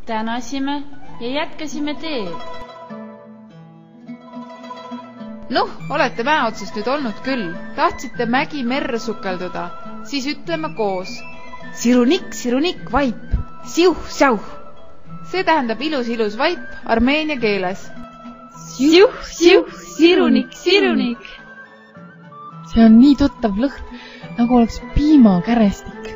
tänasime ja jätkasime teed. Noh, olete mäe otsast nüüd olnud küll. Tahtsite mägi merre sukelduda. Siis ütleme koos. Sirunik, vaip. Siuh. See tähendab ilus vaip armeenia keeles. Siuh, sirunik. See on nii tuttav lõhn, nagu oleks piimakärestik.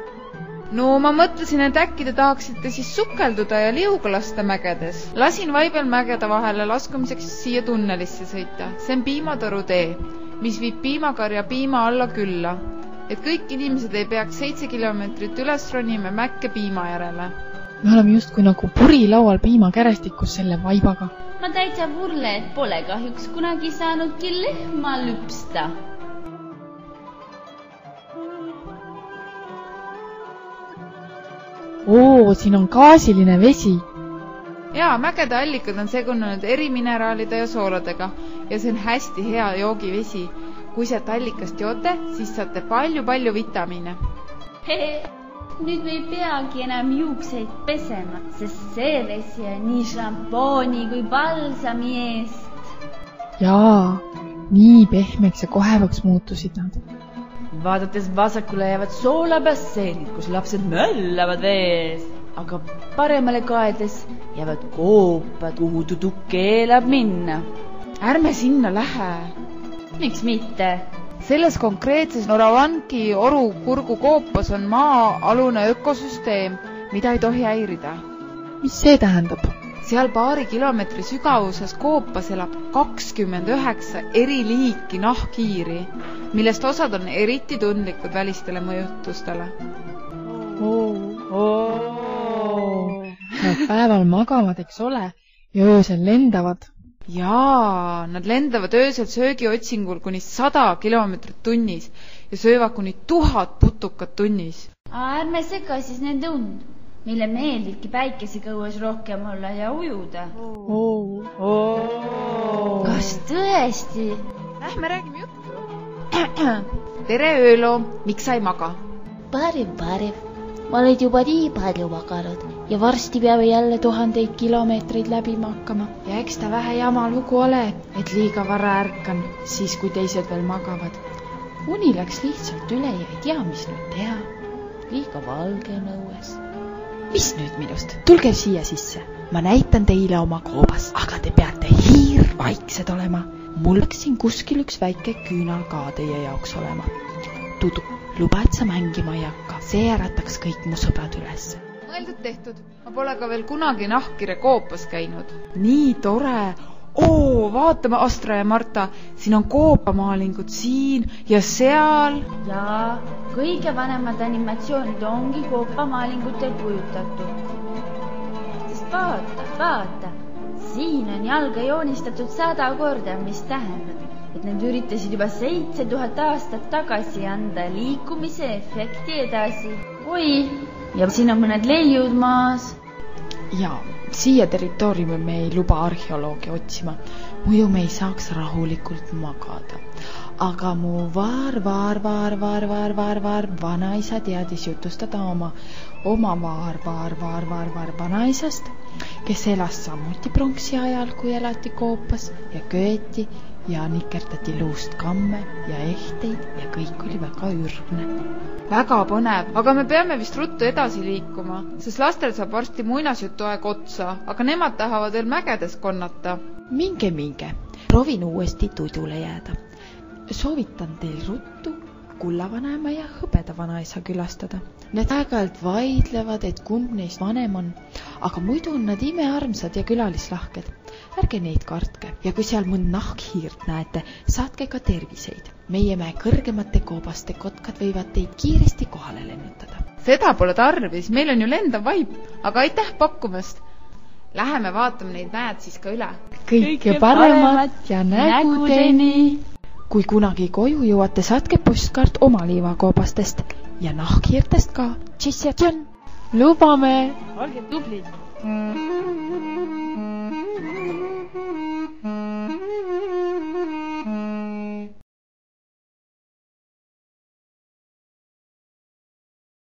No ma mõtlesin, et äkki te tahaksite siis sukelduda ja liuga lasta mägedes. Lasin vaibel mägede vahele laskumiseks siia tunnelisse sõita. See on piimatoru tee, mis viib piimakarja piima alla külla, et kõik inimesed ei peaks 7 kilomeetrit üles ronima mäkke piima järele. Me oleme justkui nagu purilaual piimakärestikus selle vaibaga. Ma täitsa vurle, et pole kahjuks kunagi saanudki lehma lüpsta. Siin on gaasiline vesi. Jaa, mägede allikad on segunenud eri mineraalide ja sooladega ja see on hästi hea joogivesi. Kui sealt allikast joote, siis saate palju vitamiine. Nüüd me ei peagi enam juukseid pesema, sest see vesi on nii šampooni kui balsami eest. Jaa, nii pehmeks ja kohevaks muutusid nad. Vaadates vasakule jäävad soolabasseenid, kus lapsed möllavad vees, aga paremale kaedes jäävad koopad, kuhu tudu keelab minna. Ärme sinna lähe. Miks mitte? Selles konkreetses Noravanki orupurgu koopas on maa-alune ökosüsteem, mida ei tohi häirida. Mis see tähendab? Seal paari kilomeetri sügavuses koopas elab 29 eri liiki nahkhiiri, millest osad on eriti tundlikud välistele mõjutustele. Nad päeval magavad, eks ole, ja öösel lendavad. Jaa, nad lendavad öösel söögiotsingul kuni 100 kilomeetrit tunnis ja söövad kuni 1000 putukat tunnis. Ärme sega siis nende und, mille meeldibki päikesega õues rohkem olla ja ujuda. Kas tõesti? Lähme räägime juttu. Tere öölo, miks sa ei maga? Parem. Ma oled juba nii palju maganud ja varsti peame jälle 1000 kilomeetreid läbima hakkama. Ja eks ta vähe jama lugu ole, et liiga vara ärkan, siis kui teised veel magavad. Uni läks lihtsalt üle ja ei tea, mis nüüd teha. Liiga valge on õues. Mis nüüd minust? Tulge siia sisse. Ma näitan teile oma koobas, aga te peate vaiksed olema. Mul läks siin kuskil üks väike küünal ka teie jaoks olema. Tudu, luba, et sa mängima ei hakka. See ärataks kõik mu sõbrad üles. Mõeldud tehtud. Ma pole ka veel kunagi nahkire koopas käinud. Nii tore. Vaatame, Astra ja Marta. Siin on koopamaalingud siin ja seal. Jaa, kõige vanemad animatsioonid ongi koopamaalingutel kujutatud. Sest vaata. Siin on jalga joonistatud 100 korda, mis tähendab, et nad üritasid juba 7000 aastat tagasi anda liikumise efekti edasi. Ja siin on mõned leiud maas. Ja, siia territooriumil me ei luba arheoloogia otsima, muidu me ei saaks rahulikult magada. Aga mu vaar vanaisa teadis jutustada oma vaar vanaisast, kes elas samuti pronksi ajal, kui elati koopas ja köeti ja nikerdati luust kamme ja ehteid ja kõik oli väga ürgne. Väga põnev, aga me peame vist ruttu edasi liikuma, sest lastel saab varsti muinasjutu aeg otsa, aga nemad tahavad veel mägedes konnata. Minge, proovin uuesti tudule jääda. Soovitan teil ruttu kullavanaema ja hõbeda vanaisa külastada. Need aeg-ajalt vaidlevad, et kumb neist vanem on, aga muidu on nad imearmsad ja külalislahked. Ärge neid kartke ja kui seal mõnd nahkhiirt näete, saatke ka terviseid. Meie mäe kõrgemate koobaste kotkad võivad teid kiiresti kohale lennutada. Seda pole tarvis, meil on ju lendav vaip, aga aitäh pakkumast. Läheme vaatame neid mäed siis ka üle. Kõike paremat ja nägudeni! Kui kunagi koju jõuate, saatke postkaart oma liivakoobastest ja nahkhiirtest ka. Tšis ja tšon! Lubame! Olge tublid!